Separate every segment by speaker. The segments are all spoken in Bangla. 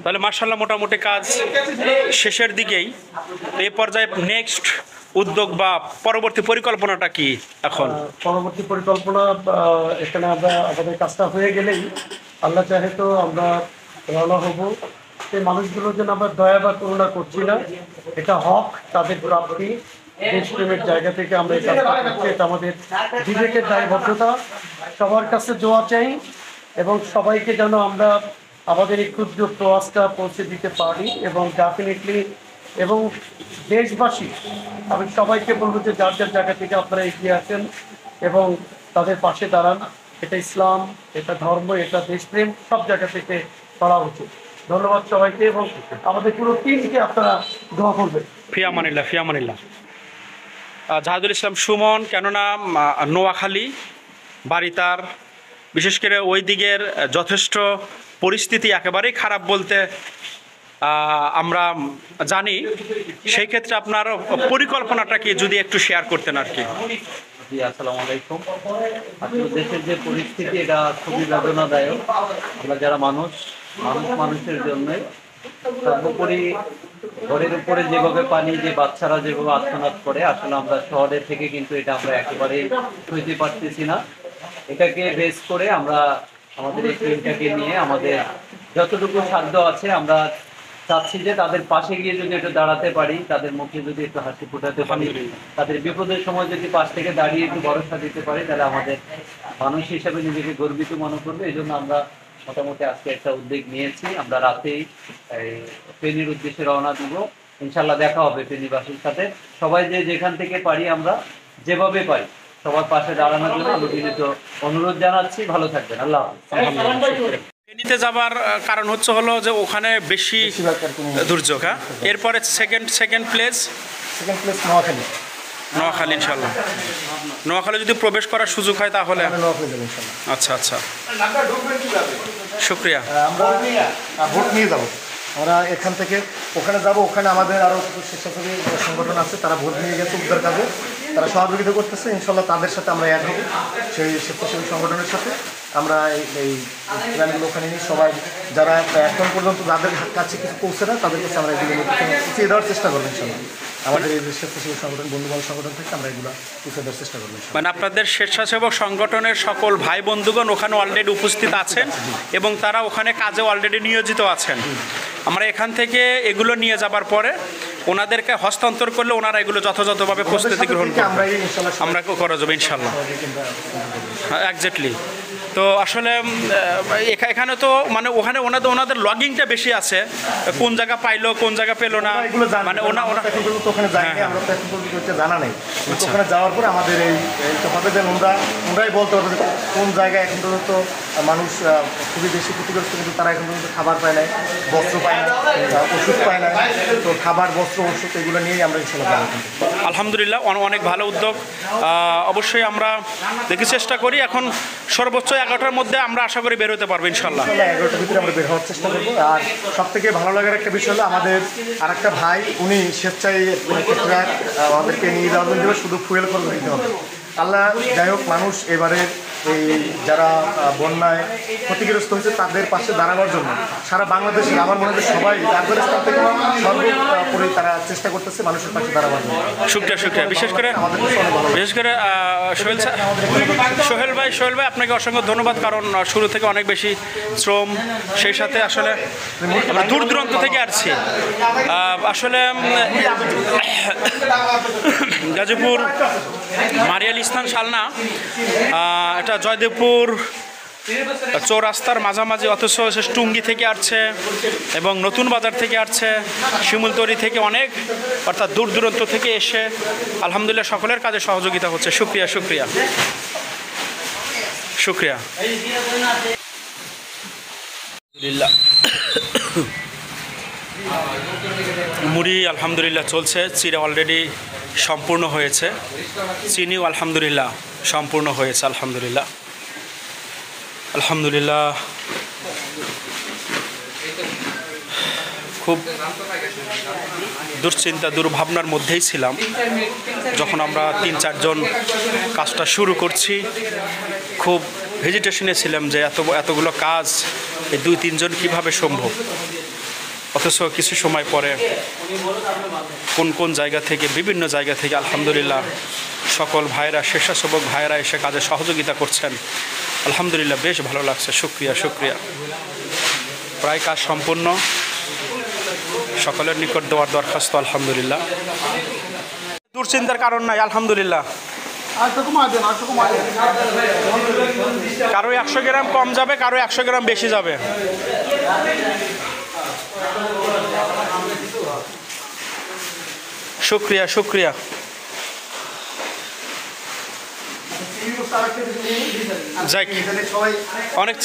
Speaker 1: তাহলে মার্শাল্লাহ মোটামুটি কাজ শেষের দিকেই। এই পর্যায়ে নেক্সট উদ্যোগ বা পরবর্তী পরিকল্পনাটা কি এখন?
Speaker 2: পরবর্তী পরিকল্পনা এখানে আমরা আমাদের কাজটা হয়ে গেলেই আল্লাহ চাহে তো আমরা রওনা হব। সেই মানুষগুলোর জন্য আমরা দয়া বা করুণা করছি না, এটা হক, তাদের প্রাপ্তি। দেশপ্রেমের জায়গা থেকে আমরা এই কাজটা করছি, এটা আমাদের বিবেকের দায়বদ্ধতা। সবার কাছে দোয়া চাই এবং সবাইকে যেন আমরা আমাদের এই ক্ষুদ্র প্রয়াসটা পৌঁছে দিতে পারি এবং ডেফিনেটলি এবং দেশবাসী, আমি সবাইকে বলবো যে যার যার জায়গা থেকে আপনারা এগিয়ে আসেন এবং তাদের পাশে দাঁড়ান। এটা ইসলাম, এটা ধর্ম, এটা দেশপ্রেম, সব জায়গা থেকে করা উচিত। ধন্যবাদ সবাইকে এবং আমাদের পুরো টিমকে আপনারা দোয়া করবেন।
Speaker 1: ফিয়ামানিল্লাহ, ফিয়ামানিল্লাহ। জাহাদুল ইসলাম সুমন, কেননা নোয়াখালী বাড়ি তার, বিশেষ করে ওই দিকের যথেষ্ট পরিস্থিতি একেবারেই খারাপ বলতে আমরা জানি। সেই ক্ষেত্রে আপনার পরিকল্পনাটা কি যদি একটু শেয়ার করতেন আর কি।
Speaker 3: জি, আসসালামু আলাইকুম। আসলে দেশের যে পরিস্থিতি এটা খুবই বেদনাদায়ক। আমরা যারা মানুষের জন্যই সর্বোপরি ঘরের উপরে যেভাবে পানি, যে বাচ্চারা যেভাবে আত্মনাদ করে, আসলে আমরা শহরের থেকে কিন্তু এটা আমরা একেবারেই সইতে পারতেছি না। এটাকে বেস করে আমরা আমাদের এই টিমটাকে নিয়ে আমাদের যতটুকু সাধ্য আছে আমরা চাচ্ছি যে তাদের পাশে গিয়ে যদি একটু দাঁড়াতে পারি, তাদের মুখে যদি একটু হাসি ফোটাতে পারি, তাদের বিপদের সময় যদি পাশ থেকে দাঁড়িয়ে একটু ভরসা দিতে পারি, তাহলে আমাদের মানুষ হিসেবে নিজেকে গর্বিত মনে করবে। এই জন্য আমরা মোটামুটি আজকে একটা উদ্যোগ নিয়েছি। আমরা রাতেই ফেনীর উদ্দেশ্যে রওনা দিব। ইনশাল্লাহ দেখা হবে ফেনীবাসীর সাথে। সবাই যে যেখান থেকে পারি আমরা যেভাবে পারি সবার পাশে দাঁড়ানোর জন্য আমি বিনীত অনুরোধ জানাচ্ছি। ভালো থাকবেন। আল্লাহ হাফেজ।
Speaker 1: ফেনীতে যাবার কারণ হলো যে ওখানে বেশি দুর্যোগ। হ্যাঁ, এরপরে সেকেন্ড প্লেস
Speaker 2: নোয়াখালী।
Speaker 1: নোয়াখালী, ইনশাল্লাহ। নোয়াখালী যদি প্রবেশ করার সুযোগ হয় তাহলে আচ্ছা আচ্ছা, শুক্রিয়া।
Speaker 2: আমরা ভোট নিয়ে যাব, আমরা এখান থেকে ওখানে যাব। ওখানে আমাদের আরও কিছু স্বেচ্ছাসেবী সংগঠন আছে, তারা ভোট নিয়ে গেছে উদ্ধার কাজে, তারা সহযোগিতা করতেছে। ইনশাল্লাহ তাদের সাথে আমরা এক হব, সেই স্বেচ্ছাসেবী সংগঠনের সাথে। আমরা এই প্ল্যানগুলো ওখানে নিয়ে সবাই যারা এখন পর্যন্ত যাদের কাছে কিছু পৌঁছে না তাদের কাছে আমরা এগুলো পৌঁছে দেওয়ার চেষ্টা করবো ইনশাল্লাহ। আমাদের এই স্বেচ্ছাসেবী সংগঠন, বন্ধুবান্ধব সংগঠন থেকে আমরা এগুলো পৌঁছে দেওয়ার চেষ্টা করবো।
Speaker 1: মানে আপনাদের স্বেচ্ছাসেবক সংগঠনের সকল ভাই বন্ধুগণ ওখানে অলরেডি উপস্থিত আছেন এবং তারা ওখানে কাজে অলরেডি নিয়োজিত আছেন। আমরা এখান থেকে এগুলো নিয়ে যাবার পরে ওনাদেরকে হস্তান্তর করলে ওনারা এগুলো যথাযথভাবে প্রস্তুতি গ্রহণ করবে, আমরা করা যাবে ইনশাল্লাহ। এক্স্যাক্টলি। তো আসলে এখানে তো মানে ওখানে ওনাদের লগিংটা বেশি আছে, কোন জায়গা পাইলো কোন জায়গা পেলো না, মানে
Speaker 2: ওখানে যাইনি, আমরা তো এখন পর্যন্ত জানা নেই। ওখানে যাওয়ার পরে আমাদের এই হবে যে ওনারাই বলতে পারবে কোন জায়গায় এখন পর্যন্ত মানুষ খুবই বেশি ক্ষতিগ্রস্ত, কিন্তু তারা এখন পর্যন্ত খাবার পায় নাই, বস্ত্র পায় না, ওষুধ পায় না। তো খাবার, বস্ত্র, ওষুধ এগুলো নিয়েই আমরা ইনশাল্লাহ যাবো।
Speaker 1: আলহামদুলিল্লাহ, অনেক ভালো উদ্যোগ। অবশ্যই আমরা দেখি চেষ্টা করি। এখন সর্বোচ্চ 11টার মধ্যে আমরা আশা করি বের হতে পারবো ইনশাল্লাহ।
Speaker 2: 11টার ভিতরে আমরা বের হওয়ার চেষ্টা করবো। আর সব থেকে ভালো লাগার একটা বিষয় হলো আমাদের আরেকটা ভাই, উনি স্বেচ্ছায় আমাদেরকে নিয়ে যাওয়ার জন্য শুধু ফুয়েল করে দিতে হবে। আল্লাহ যাই হোক, মানুষ এবারে এই যারা বন্যায় ক্ষতিগ্রস্ত হয়েছে তাদের পাশে দাঁড়ানোর জন্য সারা বাংলাদেশের আমার মনে হয় সবাই আফগানিস্তান থেকে সর্বোপরি তারা চেষ্টা করতেছে মানুষের পাশে দাঁড়ানোর জন্য।
Speaker 1: শুক্রিয়া। বিশেষ করে সোহেল ভাই আপনাকে অসংখ্য ধন্যবাদ, কারণ শুরু থেকে অনেক বেশি শ্রম, সেই সাথে আসলে দূর দূরান্ত থেকে আসছি। আসলে গাজীপুর মারিয়াল ইসলাম শালনা, এটা জয়দেবপুর চৌরাস্তার মাঝামাঝি, অথচ টুঙ্গি থেকে আসছে এবং নতুন বাজার থেকে আসছে, শিমুলতরি থেকে অনেক, অর্থাৎ দূর দূরান্ত থেকে এসে আলহামদুলিল্লাহ সকলের কাজে সহযোগিতা হচ্ছে। শুক্রিয়া। মুড়ি আলহামদুলিল্লাহ চলছে, চিড়া অলরেডি সম্পূর্ণ হয়েছে, চিনিও আলহামদুলিল্লাহ সম্পূর্ণ হয়েছে। আলহামদুলিল্লাহ খুব দুশ্চিন্তা দুর্ভাবনার মধ্যেই ছিলাম যখন আমরা 3-4 জন কাজটা শুরু করছি। খুব হেজিটেশনে ছিলাম যে এতগুলো কাজ এই 2-3 জন কীভাবে সম্ভব। অথচ কিছু সময় পরে কোন কোন জায়গা থেকে, বিভিন্ন জায়গা থেকে আলহামদুলিল্লাহ সকল ভাইরা, স্বেচ্ছাসেবক ভাইরা এসে কাজে সহযোগিতা করছেন। আলহামদুলিল্লাহ বেশ ভালো লাগছে। শুক্রিয়া শুক্রিয়া। প্রায় কাজ সম্পূর্ণ। সকলের নিকট দেওয়ার দরখাস্ত আলহামদুলিল্লাহ। দুশ্চিন্তার কারণ নাই আলহামদুলিল্লাহ। কারো 100 গ্রাম কম যাবে, কারো 100 গ্রাম বেশি যাবে। শুক্রিয়া শুক্রিয়া। যাই, অনেক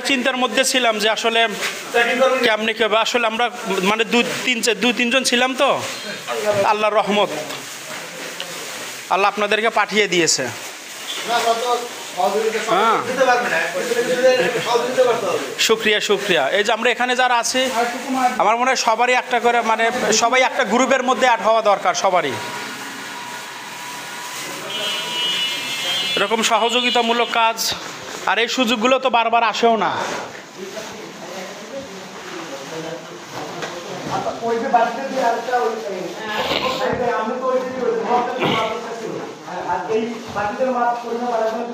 Speaker 1: চিন্তার মধ্যে ছিলাম যে আসলে কেমনে কি হবে। আসলে আমরা মানে দুই তিনজন ছিলাম তো, আল্লাহর রহমত, আল্লাহ আপনাদেরকে পাঠিয়ে দিয়েছে। হ্যাঁ, শুক্রিয়া শুক্রিয়া। এই যে আমরা এখানে যারা আছি, আমার মনে হয় সবারই একটা করে, মানে সবাই একটা গ্রুপের মধ্যে অ্যাড হওয়া দরকার সবারই। এরকম সহযোগিতামূলক কাজ, আর এই সুযোগগুলো তো বারবার আসেও না।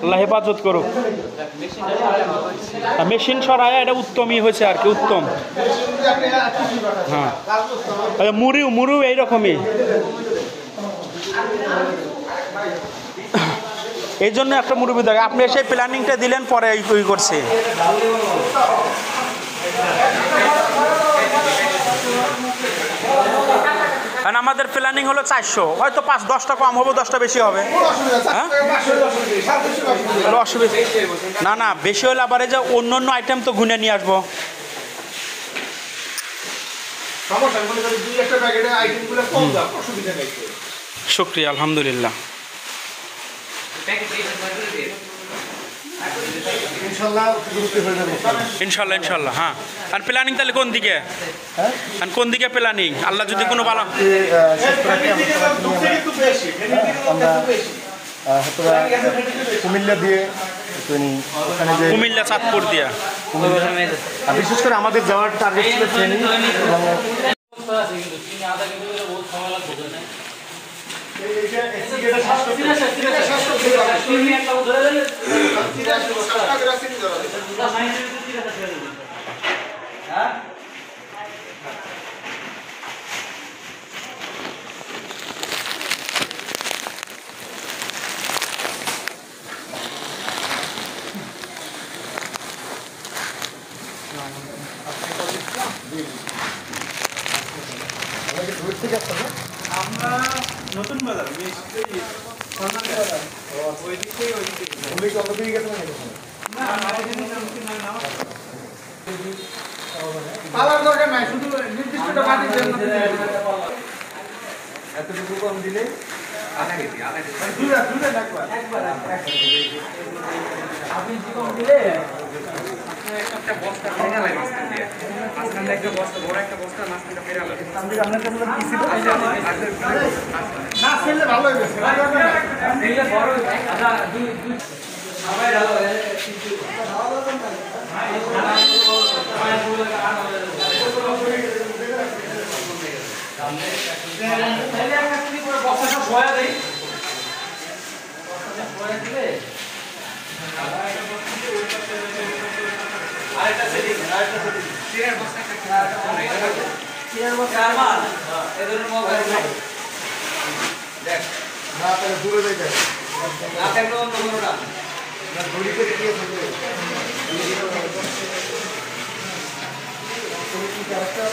Speaker 1: আল্লাহ হেফাজত করুক। মেশিন সরায় এটা উত্তমই হয়েছে আর কি, উত্তম। হ্যাঁ, মুড়িও এইরকমই। এই জন্য একটা মুরব্বি থাকে, আপনি এসে প্ল্যানিংটা দিলেন, পরে এই করছে। কারণ আমাদের প্ল্যানিং হলো 400, হয়তো 5-10টা কম হবে, 10টা বেশি হবে। হ্যাঁ, অসুবিধা না, না বেশি হলে আবার এই যে অন্য আইটেম তো গুনে নিয়ে আসবো। শুক্রিয়া আলহামদুলিল্লাহ। ইনশাল্লাহ ইনশাল্লাহ। হ্যাঁ, আর প্ল্যানিং তাহলে কোন দিকে, কোন দিকে প্ল্যানিং? আল্লাহ যদি কোনো ভালো
Speaker 4: কুমিল্লা দিয়ে,
Speaker 1: কুমিল্লা চাঁদপুর দিয়া,
Speaker 4: বিশেষ করে আমাদের যাওয়ার টার্গেট ছিল ট্রেনিং।
Speaker 5: আমরা নতুন বাজার পালার দরকার নাই, শুধু নির্দিষ্ট টাকা এতটুকু কম দিলে আপনি কি কম দিলে একটা বস্তা ফেরা লাগে, মাঝখানে একটা বস্তা, বড় একটা বস্তা, মাঝখানে ফেরা লাগে। না ফেললে ভালো হয়ে গেছে, ফেললে বড় আচ্ছা দুই সবাই ভালো বস্তাটা ছয়া দেয়, ছয়া দিলে আরেকটা সেটিং, আরেকটা সেটিং সিরিয়ার বস্তা একটা সিরিয়ার বস্তা আরমান এদের মোবাইল দেখ না তাহলে দূরে যাই দেখ না থাকলে অন্য কোনোটা না দড়ি করে দিয়ে থাকবে কি ক্যারেক্টার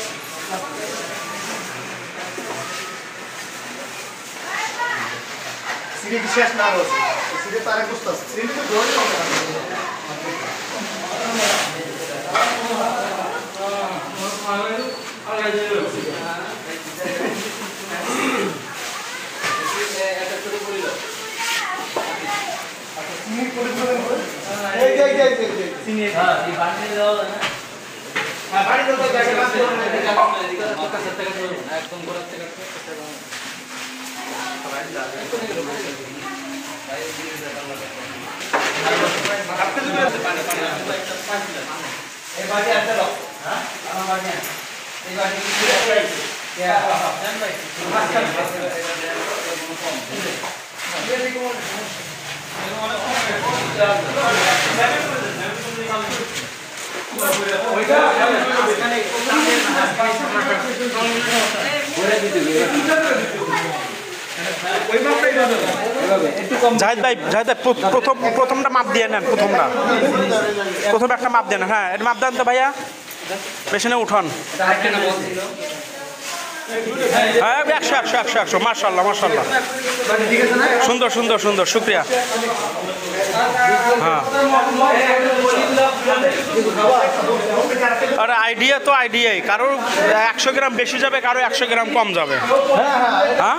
Speaker 5: সিরি বিশেষ না রয়েছে সিরি তারে বস্তা সিরি তো দড়ি হবে
Speaker 1: জাহিদ ভাই প্রথমটা মাপ দিয়ে নেন, প্রথম একটা মাপ দেন। হ্যাঁ, এটা মাপ দেন তো ভাইয়া, পেছনে উঠন। হ্যাঁ, 100 মাশাআল্লাহ মাশাআল্লাহ, সুন্দর সুন্দর সুন্দর, শুক্রিয়া। হ্যাঁ, আরে আইডিয়া তো আইডিয়াই, কারোর 100 গ্রাম বেশি যাবে, কারো 100 গ্রাম কম যাবে। হ্যাঁ।